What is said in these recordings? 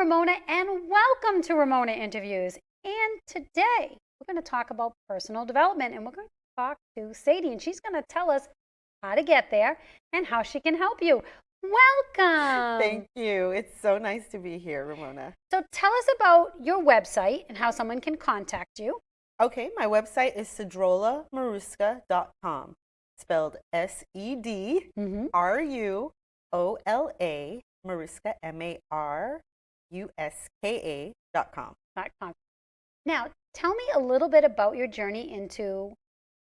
Ramona, and welcome to Ramona Interviews. And today we're going to talk about personal development, and we're going to talk to Sedie, and she's going to tell us how to get there and how she can help you. Welcome. Thank you. It's so nice to be here, Ramona. So tell us about your website and how someone can contact you. Okay, my website is sedruolamaruska.com, spelled SEDRUOLA, Maruska, MARUSKA.com. Now, tell me a little bit about your journey into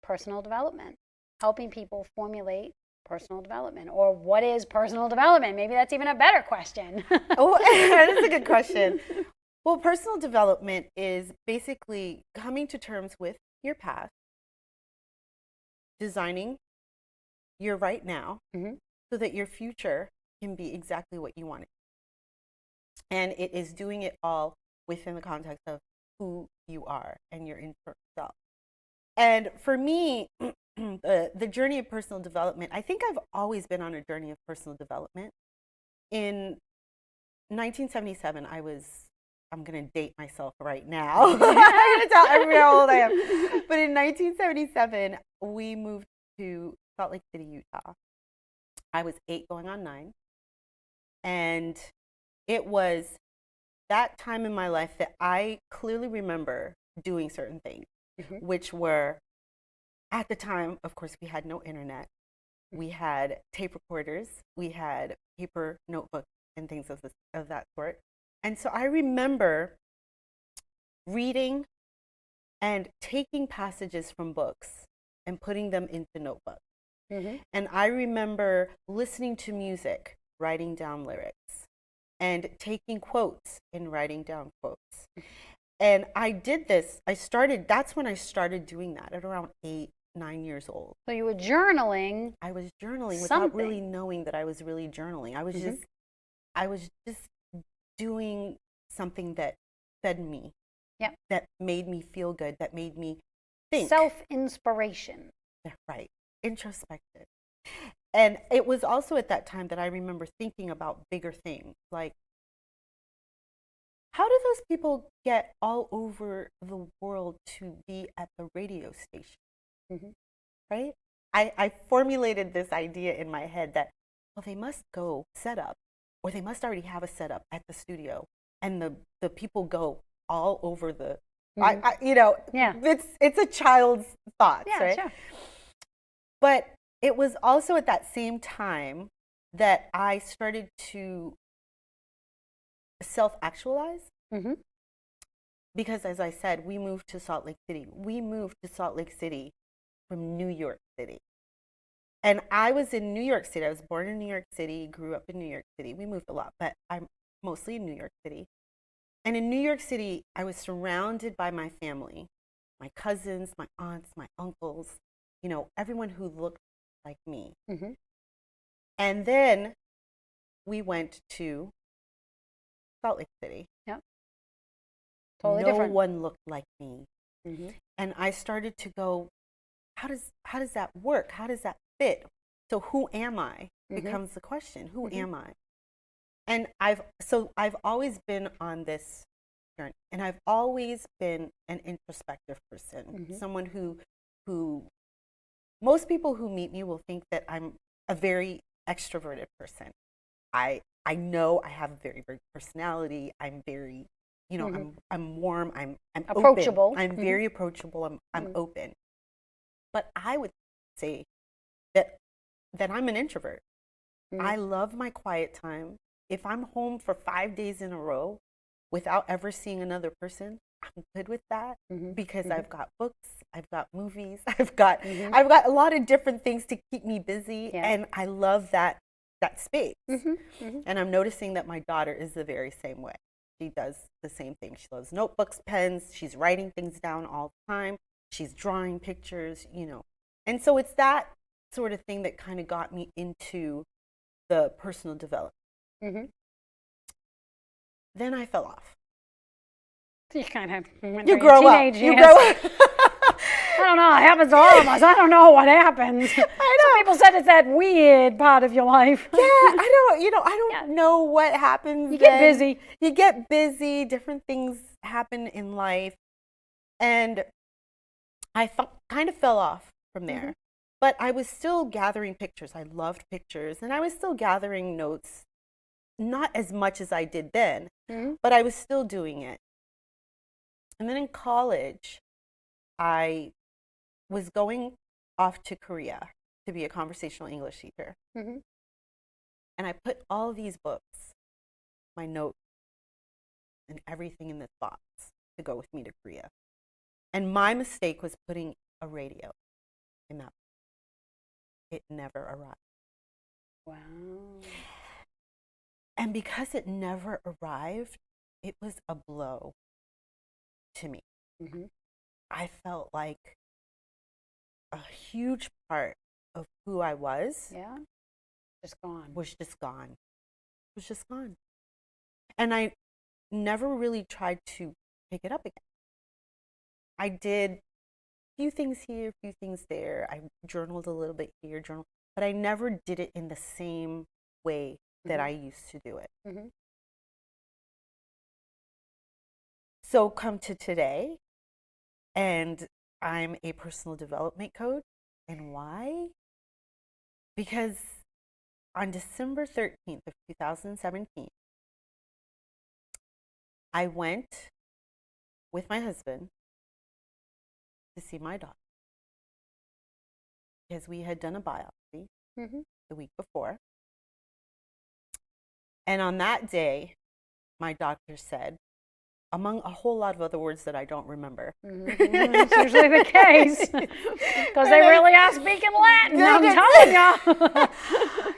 personal development, helping people formulate personal development, or what is personal development? Maybe that's even a better question. Oh, that is a good question. Well, personal development is basically coming to terms with your past, designing your right now, so that your future can be exactly what you want it. And it is doing it all within the context of who you are and your internal self. And for me, the journey of personal development, I think I've always been on a journey of personal development. In 1977, I'm going to date myself right now. I'm going to tell everyone how old I am. But in 1977, we moved to Salt Lake City, Utah. I was 8 going on 9. And it was that time in my life that I clearly remember doing certain things, which were, at the time, of course, we had no internet. We had tape recorders. We had paper notebooks and things of that sort. And so I remember reading and taking passages from books and putting them into notebooks. And I remember listening to music, writing down lyrics, and taking quotes and writing down quotes. And I did this. That's when I started doing that at around 8, 9 years old. So you were journaling. I was journaling without really knowing that I was really journaling. I was just doing something that fed me, that made me feel good, that made me think. Self-inspiration. Right. Introspective. And it was also at that time that I remember thinking about bigger things, like, how do those people get all over the world to be at the radio station? Right? I formulated this idea in my head that, well, they must go set up, or they must already have a setup at the studio, and the people go all over the, it's a child's thoughts, right? Sure. But it was also at that same time that I started to self-actualize, because, as I said, we moved to Salt Lake City. We moved to Salt Lake City from New York City. And I was in New York City. I was born in New York City, grew up in New York City. We moved a lot, but I'm mostly in New York City. And in New York City, I was surrounded by my family, my cousins, my aunts, my uncles, everyone who looked like me. And then we went to Salt Lake City. Totally different. No one looked like me. And I started to go, how does that work? How does that fit? So who am I? Becomes the question. Who am I? And I've always been on this journey, and I've always been an introspective person, someone who most people who meet me will think that I'm a very extroverted person. I know I have a very, very personality. I'm very, I'm warm. I'm approachable. Open. I'm very approachable. I'm open. But I would say that I'm an introvert. I love my quiet time. If I'm home for 5 days in a row without ever seeing another person, I'm good with that, because I've got books, I've got movies, I've got a lot of different things to keep me busy, and I love that space. And I'm noticing that my daughter is the very same way. She does the same thing. She loves notebooks, pens. She's writing things down all the time. She's drawing pictures, And so it's that sort of thing that kind of got me into the personal development. Then I fell off. You kind of went you through grow your up. teenage You years. grow up. don't know. It happens to all of us. I don't know what happens. I know. Some people said it's that weird part of your life. Yeah, I don't know what happens. You get busy. You get busy. Different things happen in life. And I kind of fell off from there. Mm-hmm. But I was still gathering pictures. I loved pictures. And I was still gathering notes. Not as much as I did then, mm-hmm. but I was still doing it. And then in college, I was going off to Korea to be a conversational English teacher. Mm-hmm. And I put all these books, my notes, and everything in this box to go with me to Korea. And my mistake was putting a radio in that box. It never arrived. Wow. And because it never arrived, it was a blow to me. Mm-hmm. I felt like a huge part of who I was just gone. Was just gone. And I never really tried to pick it up again. I did a few things here, a few things there. I journaled a little bit here, but I never did it in the same way that I used to do it. Mm-hmm. So come to today, and I'm a personal development coach. And why? Because on December 13th of 2017, I went with my husband to see my daughter because we had done a biopsy the week before. And on that day, my doctor said, among a whole lot of other words that I don't remember. Mm-hmm. It's usually the case. Because they really are speaking Latin, I'm telling you.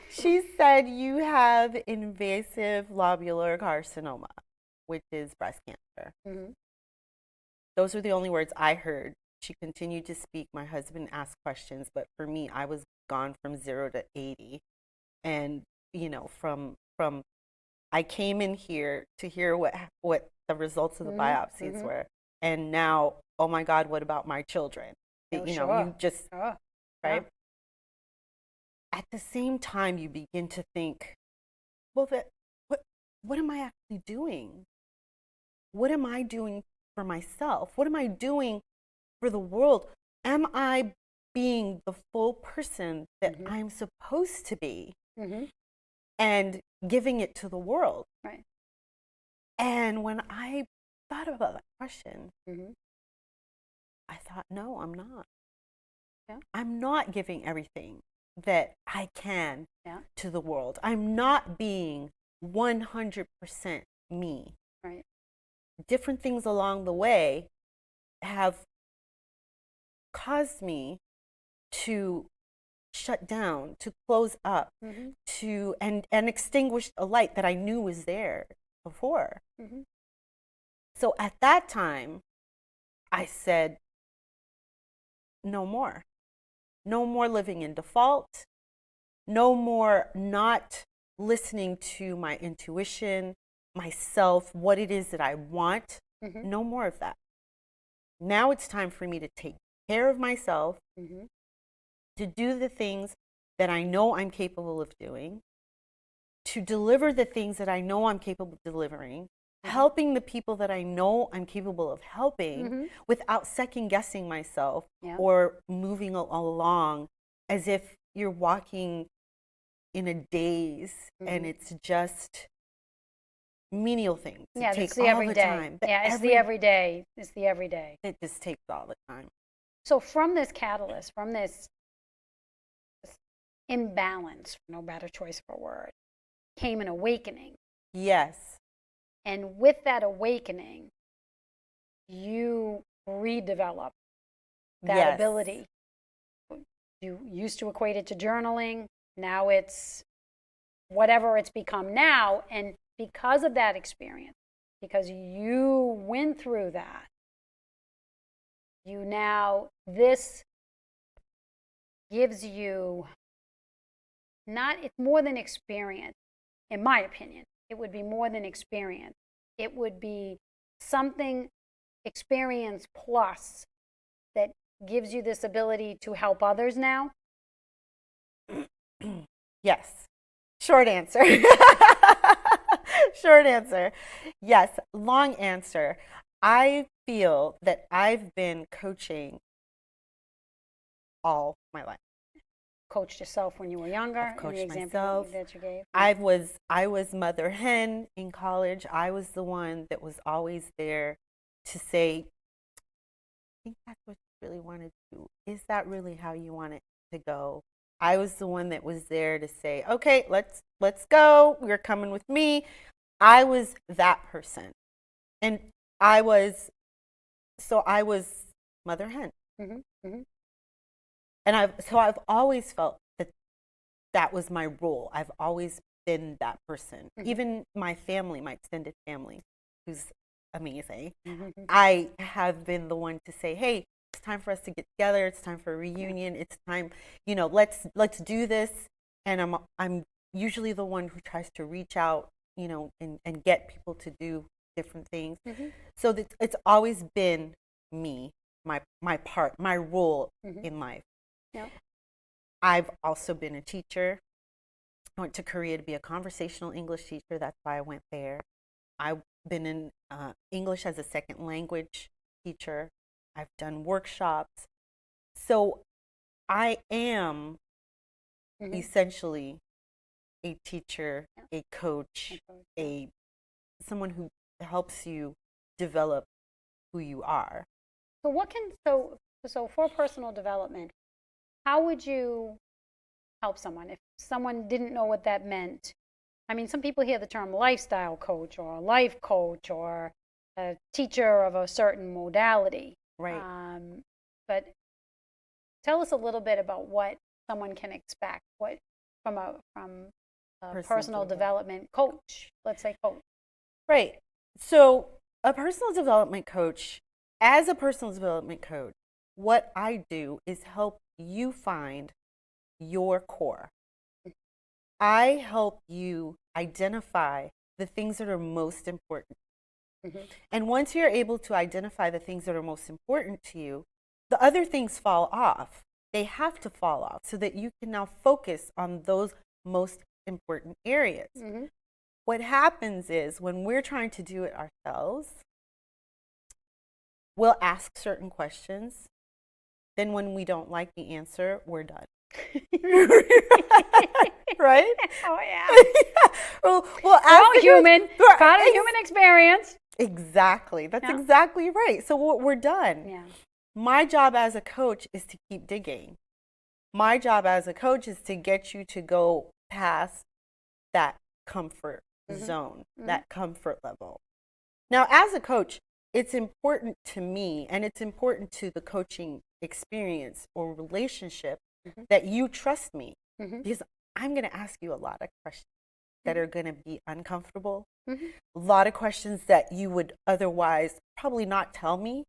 She said, you have invasive lobular carcinoma, which is breast cancer. Mm-hmm. Those were the only words I heard. She continued to speak. My husband asked questions, but for me, I was gone from 0 to 80. And, from I came in here to hear what the results of the biopsies were. And now, oh my God, what about my children? You just, right? Yeah. At the same time, you begin to think, well, what am I actually doing? What am I doing for myself? What am I doing for the world? Am I being the full person that I'm supposed to be? Mm-hmm. And giving it to the world. Right. And when I thought about that question, I thought, no, I'm not. Yeah. I'm not giving everything that I can to the world. I'm not being 100% me. Right. Different things along the way have caused me to shut down, to close up, to and extinguish a light that I knew was there before. Mm-hmm. So at that time, I said, no more. No more living in default. No more not listening to my intuition, myself, what it is that I want. Mm-hmm. No more of that. Now it's time for me to take care of myself, to do the things that I know I'm capable of doing, to deliver the things that I know I'm capable of delivering, helping the people that I know I'm capable of helping without second guessing myself or moving along as if you're walking in a daze and it's just menial things. Yeah, take it's the all everyday. The time. It's the everyday. It's the everyday. It just takes all the time. So from this catalyst, from this imbalance, no better choice for a word, came an awakening. Yes. And with that awakening, you redeveloped that ability. You used to equate it to journaling. Now it's whatever it's become now. And because of that experience, because you went through that, this gives you it's more than experience, in my opinion. It would be more than experience. It would be something experience plus that gives you this ability to help others now? Yes. Short answer. Short answer. Yes. Long answer. I feel that I've been coaching all my life. Coached yourself when you were younger? I've coached in the example myself. that you gave? I was mother hen in college. I was the one that was always there to say, I think that's what you really want to do. Is that really how you want it to go? I was the one that was there to say, okay, let's go. You're coming with me. I was that person. And I was mother hen. Mm-hmm. Mm-hmm. And I've always felt that was my role. I've always been that person. Mm-hmm. Even my family, my extended family, who's amazing. Mm-hmm. I have been the one to say, hey, it's time for us to get together. It's time for a reunion. It's time, let's do this. And I'm usually the one who tries to reach out, and get people to do different things. Mm-hmm. So it's always been me, my part, my role Mm-hmm. in life. Yep. I've also been a teacher. I went to Korea to be a conversational English teacher. That's why I went there. I've been in English as a second language teacher. I've done workshops. So I am Mm-hmm. essentially a teacher, a coach, someone who helps you develop who you are. So for personal development, how would you help someone if someone didn't know what that meant? I mean, some people hear the term lifestyle coach or life coach or a teacher of a certain modality. Right. But tell us a little bit about what someone can expect from a personal development coach. Let's say coach. Right. So as a personal development coach, what I do is help you find your core. I help you identify the things that are most important. Mm-hmm. And once you're able to identify the things that are most important to you, the other things fall off. They have to fall off so that you can now focus on those most important areas. Mm-hmm. What happens is when we're trying to do it ourselves, we'll ask certain questions. Then when we don't like the answer, we're done. Right? Oh, yeah. We're all human. Part of human experience. Exactly. That's exactly right. So we're done. Yeah. My job as a coach is to keep digging. My job as a coach is to get you to go past that comfort zone, that comfort level. Now, as a coach, it's important to me and it's important to the coaching experience or relationship that you trust me because I'm going to ask you a lot of questions that are going to be uncomfortable, a lot of questions that you would otherwise probably not tell me.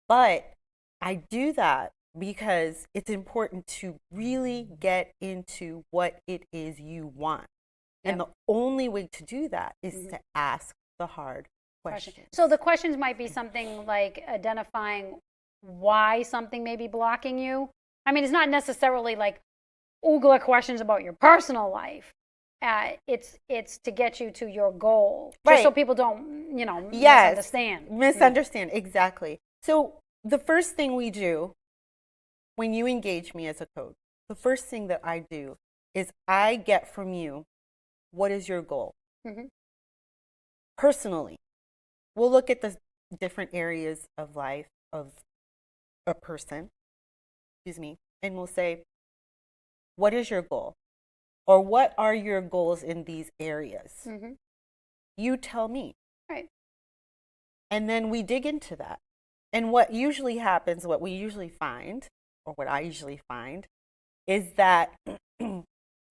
But I do that because it's important to really get into what it is you want. Yep. And the only way to do that is to ask the hard questions. So the questions might be something like identifying why something may be blocking you. I mean, it's not necessarily like oogla questions about your personal life. It's to get you to your goal, just so people don't, misunderstand. Exactly. So the first thing we do when you engage me as a coach, the first thing that I do is I get from you, what is your goal? Personally, we'll look at the different areas of life of a person, and we'll say, what is your goal? Or what are your goals in these areas? You tell me. Right. And then we dig into that. And what usually happens, what we usually find, or what I usually find, is that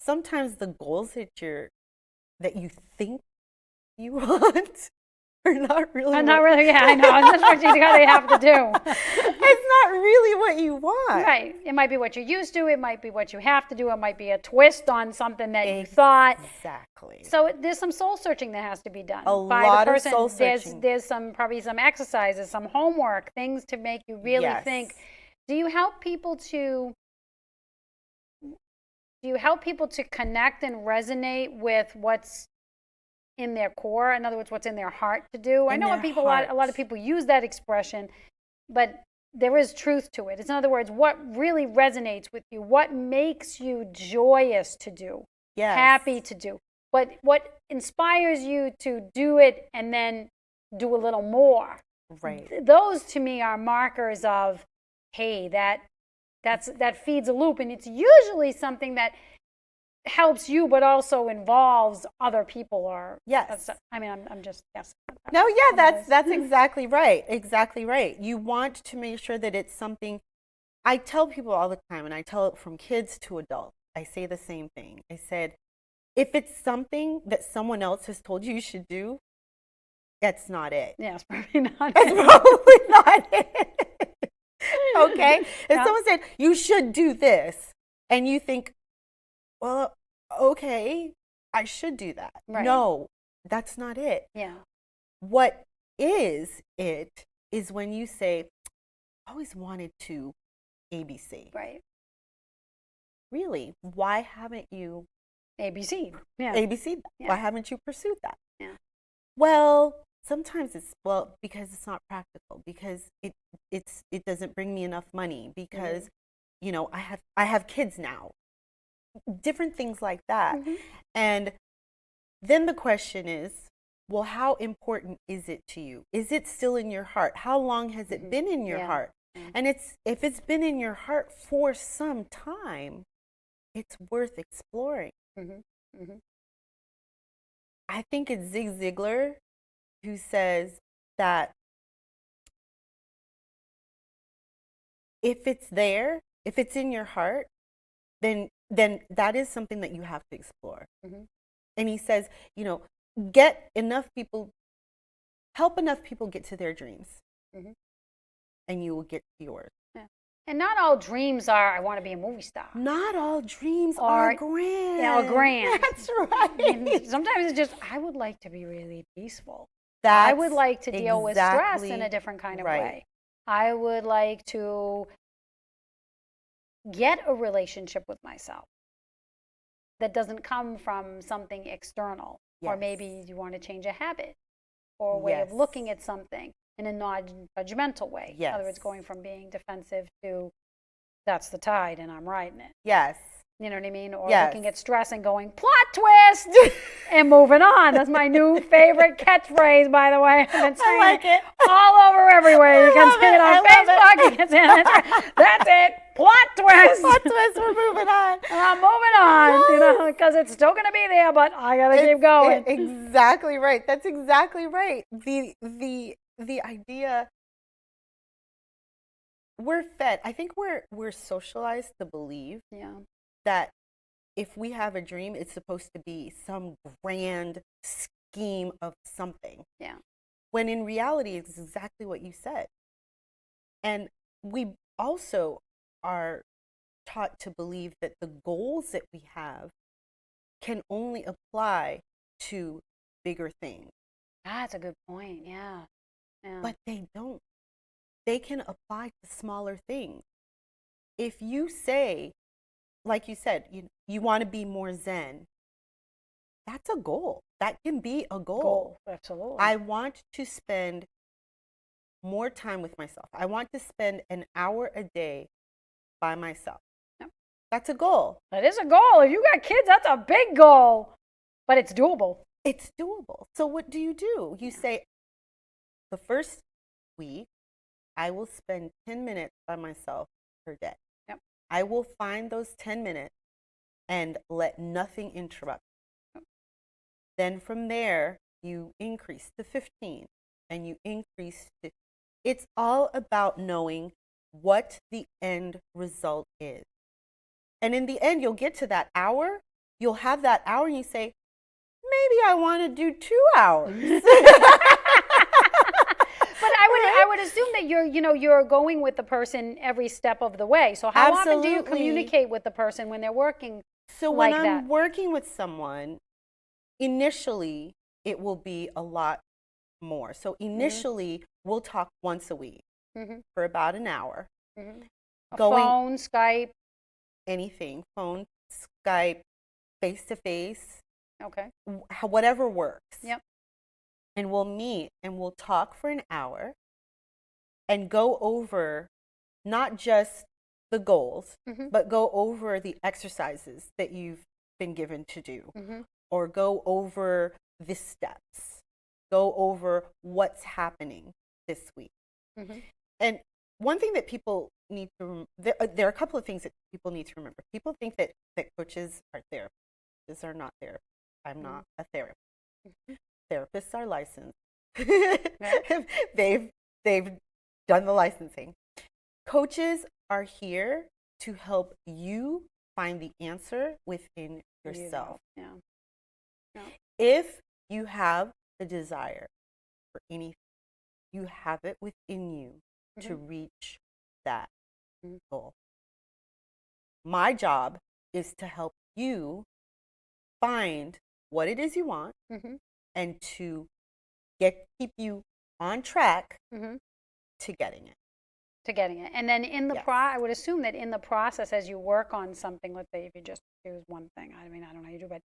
sometimes the goals that you think you want are not really. Not really. Yeah, I know. That's what you gotta have to do. It's not really what you want. Right. It might be what you're used to. It might be what you have to do. It might be a twist on something that you thought. Exactly. So there's some soul searching that has to be done by lot the person. Of soul searching. There's probably some exercises, some homework, things to make you really think. Do you help people to connect and resonate with what's in their core? In other words, what's in their heart to do? I know a lot of people use that expression, but there is truth to it. It's, in other words, what really resonates with you, what makes you joyous to do, happy to do, what inspires you to do it and then do a little more. Right. Those to me are markers of, hey, that feeds a loop, and it's usually something that helps you, but also involves other people. Or I'm just guessing. No, that's exactly right. Exactly right. You want to make sure that it's something. I tell people all the time, and I tell it from kids to adults. I say the same thing. I said, if it's something that someone else has told you should do, that's not it. Yeah, it's probably not. That's probably not it. Okay. If someone said you should do this, and you think, well, okay, I should do that. Right. No, that's not it. Yeah. What is it is when you say, I always wanted to ABC. Right. Really? Why haven't you ABC? Yeah. ABC? Yeah. Why haven't you pursued that? Yeah. Well, sometimes because it's not practical, because it doesn't bring me enough money, because I have kids now. Different things like that. Mm-hmm. And then the question is, well, how important is it to you? Is it still in your heart? How long has it been in your heart? Mm-hmm. And if it's been in your heart for some time, it's worth exploring. Mm-hmm. Mm-hmm. I think it's Zig Ziglar who says that if it's there, if it's in your heart, then that is something that you have to explore. Mm-hmm. And he says, help enough people get to their dreams, mm-hmm. and you will get to yours. Yeah. And not all dreams are, I want to be a movie star. Not all dreams are grand. Grand. That's right. I mean, sometimes it's just, I would like to be really peaceful. I would like to deal with stress in a different kind of way. I would like to get a relationship with myself that doesn't come from something external. Yes. Or maybe you want to change a habit or a way of looking at something in a non-judgmental way. Yes. In other words, going from being defensive to that's the tide and I'm riding it. Yes. You know what I mean? Or looking at stress and going, plot twist, and moving on. That's my new favorite catchphrase, by the way. I've been saying I like it all over everywhere. You can see it on Facebook. You can see it. That's it. Plot twist. Plot twist. We're moving on. I'm moving on, because it's still going to be there, but I got to keep going. Exactly right. That's exactly right. The idea, we're fed. I think we're socialized to believe that if we have a dream, it's supposed to be some grand scheme of something. Yeah. When in reality, it's exactly what you said. And we also are taught to believe that the goals that we have can only apply to bigger things. That's a good point. Yeah. But they don't. They can apply to smaller things. If you say, like you said, you want to be more Zen, that's a goal. That can be a goal. Absolutely. I want to spend more time with myself. I want to spend an hour a day by myself. Yep. That's a goal. That is a goal. If you got kids, that's a big goal. But it's doable. It's doable. So what do? You say, the first week, I will spend 10 minutes by myself per day. Yep. I will find those 10 minutes and let nothing interrupt. Yep. Then from there, you increase to 15 and you increase to... It's all about knowing what the end result is. And in the end, you'll get to that hour. You'll have that hour and you say, maybe I want to do 2 hours. I would assume that you're going with the person every step of the way. So how often do you communicate with the person when they're working? So when I'm working with someone, initially it will be a lot more. So initially we'll talk once a week for about an hour. Phone, Skype, anything, phone, Skype, face to face. Okay. Whatever works. Yep. And we'll meet and we'll talk for an hour and go over not just the goals, but go over the exercises that you've been given to do, or go over the steps, go over what's happening this week. And one thing that people need to there are a couple of things that people need to remember. People think that coaches are therapists. Therapists are not therapists. I'm not a therapist. Therapists are licensed. They've done the licensing. Coaches are here to help you find the answer within yourself. If you have the desire for anything, you have it within you to reach that goal. My job is to help you find what it is you want and to keep you on track to getting it. And then in the I would assume that in the process, as you work on something, let's say if you just choose one thing, I mean, I don't know how you do, but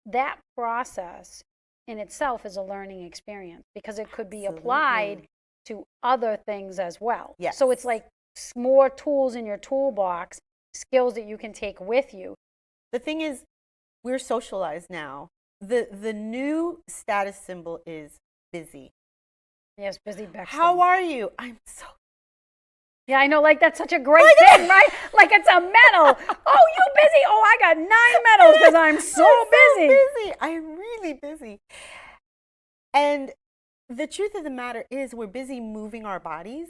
that process in itself is a learning experience because it could be applied to other things as well. Yes. So it's like more tools in your toolbox, skills that you can take with you. The thing is, we're socialized now. The new status symbol is busy. Yes, busy Beck. How are you? I'm so. Yeah, I know, like that's such a great thing, right? Like it's a medal. Oh, you busy? Oh, I got 9 medals because I'm so busy. I'm really busy. And the truth of the matter is we're busy moving our bodies,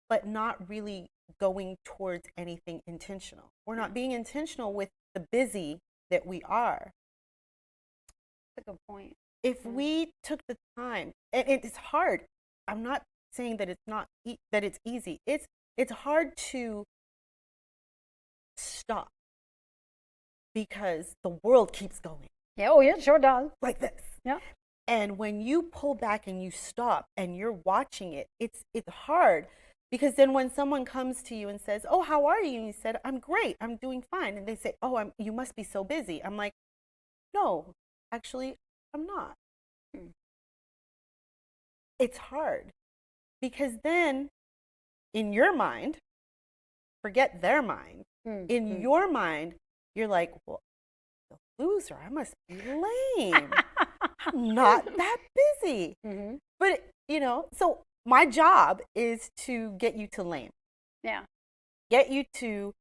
but not really going towards anything intentional. We're not being intentional with the busy that we are. That's a good point. If we took the time, and it's hard. I'm not saying that it's not that it's easy. It's hard to stop because the world keeps going. Yeah, oh yeah, it sure does. Like this. Yeah. And when you pull back and you stop and you're watching it, it's hard because then when someone comes to you and says, "Oh, how are you?" and you said, "I'm great. I'm doing fine." And they say, "Oh, you must be so busy." I'm like, "No, actually, I'm not." It's hard because then in your mind, forget their mind, in your mind, you're like, well, the loser, I must be lame. I'm not that busy. But, so my job is to get you to lame. Yeah. Get you to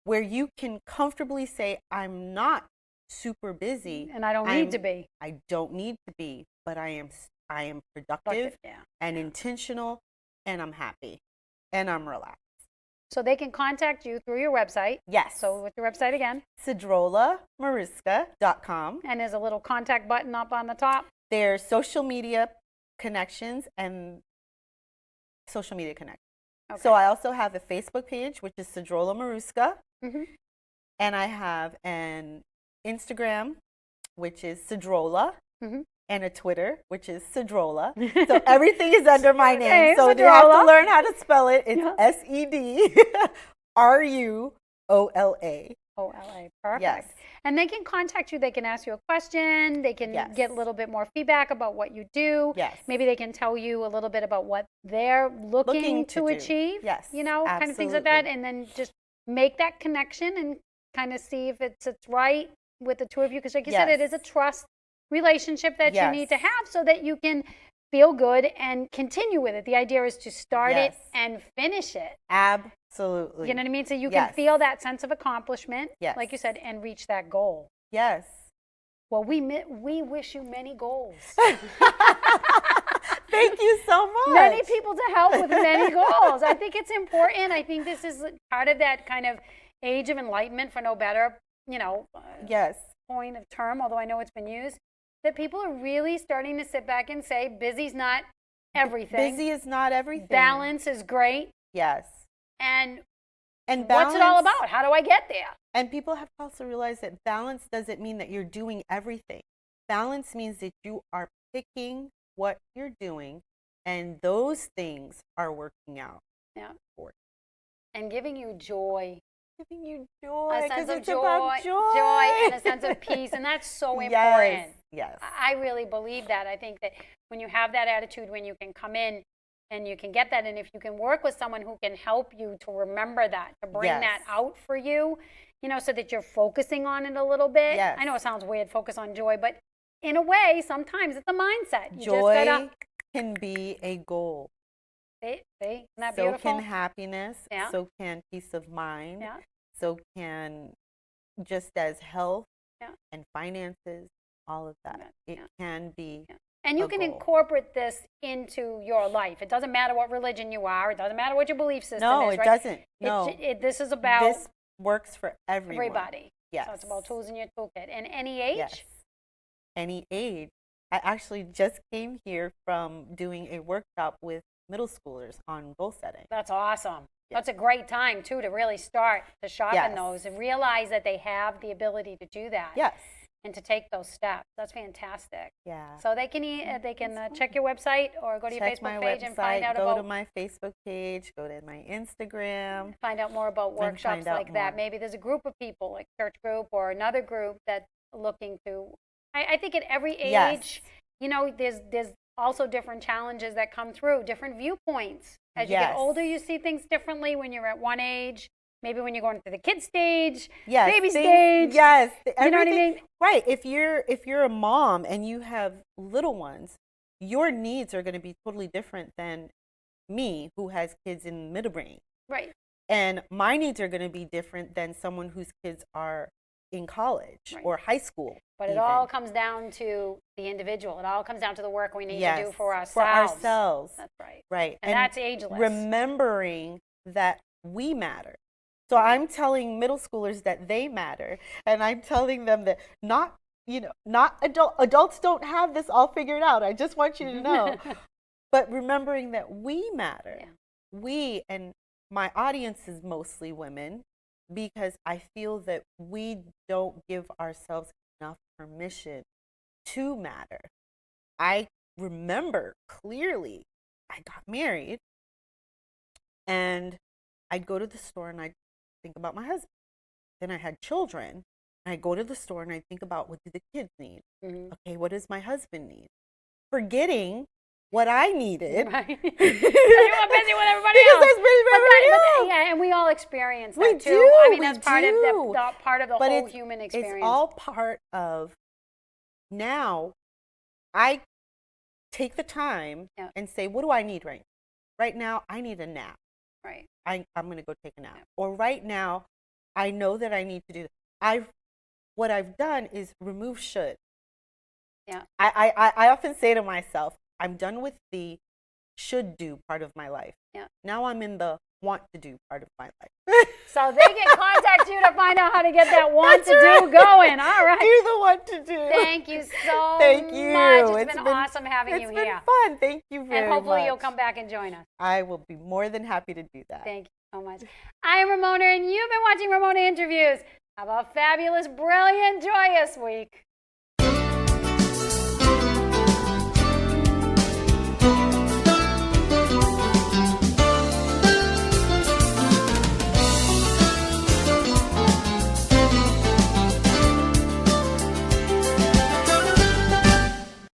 where you can comfortably say, I'm not super busy. And I don't need to be. I don't need to be, but I am productive and intentional, and I'm happy, and I'm relaxed. So they can contact you through your website. Yes. So what's your website again? sedruolamaruska.com. And there's a little contact button up on the top. There's social media connections and social media connections. Okay. So I also have a Facebook page, which is Sedruola Maruska. And I have an Instagram, which is Sedruola. And a Twitter, which is Sedruola. So everything is under my name. So you have to learn how to spell it. It's SEDRUOLA. OLA. Perfect. Yes. And they can contact you. They can ask you a question. They can get a little bit more feedback about what you do. Yes. Maybe they can tell you a little bit about what they're looking to achieve. Yes. Kind of things like that. And then just make that connection and kind of see if it's right with the two of you. Because like you said, it is a trust relationship that you need to have so that you can feel good and continue with it. The idea is to start it and finish it. Absolutely. You know what I mean? So you can feel that sense of accomplishment, like you said, and reach that goal. Yes. Well, we wish you many goals. Thank you so much. Many people to help with many goals. I think it's important. I think this is part of that kind of age of enlightenment, for no better, point of term, although I know it's been used, that people are really starting to sit back and say busy's not everything. Busy is not everything. Balance is great. Yes. And balance, what's it all about? How do I get there? And people have to also realize that balance doesn't mean that you're doing everything. Balance means that you are picking what you're doing, and those things are working out. Yeah. For you. And giving you joy. Giving you joy. A sense of it's about joy and a sense of peace. And that's so important. Yes. I really believe that. I think that when you have that attitude, when you can come in and you can get that, and if you can work with someone who can help you to remember that, to bring that out for you, so that you're focusing on it a little bit. Yes. I know it sounds weird, focus on joy, but in a way, sometimes it's a mindset. Joy can be a goal. See? Isn't that so beautiful? Can happiness. Yeah. So can peace of mind. Yeah. So can just as health Yeah. and finances, all of that. It can be. Yeah. And you can incorporate this into your life. It doesn't matter what religion you are. It doesn't matter what your belief system is. No, it doesn't. No. This is about. This works for everyone. Everybody. Yes. So it's about tools in your toolkit. And any age? Yes. Any age. I actually just came here from doing a workshop with middle schoolers on goal setting. That's awesome. Yes. That's a great time, too, to really start to sharpen those and realize that they have the ability to do that. Yes. And to take those steps. That's fantastic. Yeah. So they can check your website or go to your Facebook page and find out about. Go to my Facebook page. Go to my Instagram. Find out more about workshops like that. Maybe there's a group of people, like church group or another group that's looking to. I think at every age, there's also different challenges that come through, different viewpoints. As you get older, you see things differently. When you're at one age. Maybe when you're going through the kid stage, baby stage. Yes. You know what I mean? Right. If you're a mom and you have little ones, your needs are going to be totally different than me who has kids in middle brain. Right. And my needs are going to be different than someone whose kids are in college or high school. But it all comes down to the individual. It all comes down to the work we need to do for ourselves. For ourselves. That's right. Right. And that's ageless. Remembering that we matter. So I'm telling middle schoolers that they matter, and I'm telling them that not adults don't have this all figured out. I just want you to know. But remembering that we matter. Yeah. We, and my audience is mostly women, because I feel that we don't give ourselves enough permission to matter. I remember clearly I got married, and I'd go to the store and I'd think about my husband. Then I had children, and I go to the store and I think about, what do the kids need? Mm-hmm. Okay, what does my husband need? Forgetting what I needed. Right. You were busy with everybody else. I was busy with everybody else. Yeah, and we all experience that we too. Do, I mean, that's part of the whole human experience. It's all part of. Now, I take the time and say, what do I need right now? Right now, I need a nap. Right. I'm going to go take a nap. Or right now, I know that I need to do that. What I've done is remove should. Yeah. I often say to myself, I'm done with the should do part of my life. Yeah. Now I'm in the want to do part of my life. So they can contact you to find out how to get that want to do going. All right. Do the want to do. Thank you so Thank you. much. It's been awesome having you here. It's been fun. Thank you very much. And hopefully you'll come back and join us. I will be more than happy to do that. Thank you so much. I am Ramona, and you've been watching Ramona Interviews. Have a fabulous, brilliant, joyous week.